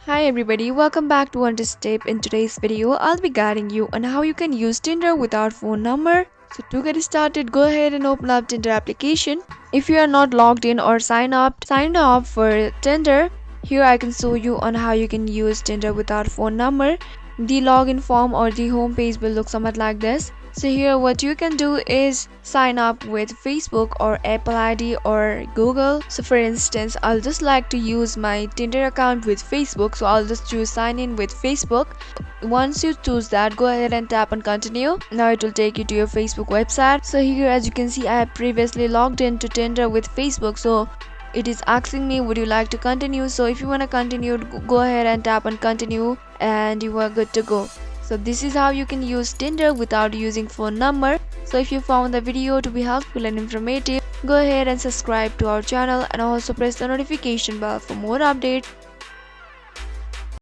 Hi everybody, welcome back to One Step. In today's video, I'll be guiding you on how you can use Tinder without phone number. So to get started, go ahead and open up Tinder application. If you are not logged in or signed up for Tinder, here I can show you on how you can use Tinder without phone number. The login form or the home page will look somewhat like this. So here what you can do is sign up with Facebook or Apple ID or Google. So for instance, I'll just like to use my Tinder account with Facebook. So I'll just choose sign in with Facebook. Once you choose that, go ahead and tap on continue. Now it will take you to your Facebook website. So here as you can see, I have previously logged into Tinder with Facebook. So it is asking me would you like to continue. So if you want to continue, go ahead and tap on continue and you are good to go. So this is how you can use Tinder without using phone number. So if you found the video to be helpful and informative, go ahead and subscribe to our channel and also press the notification bell for more updates.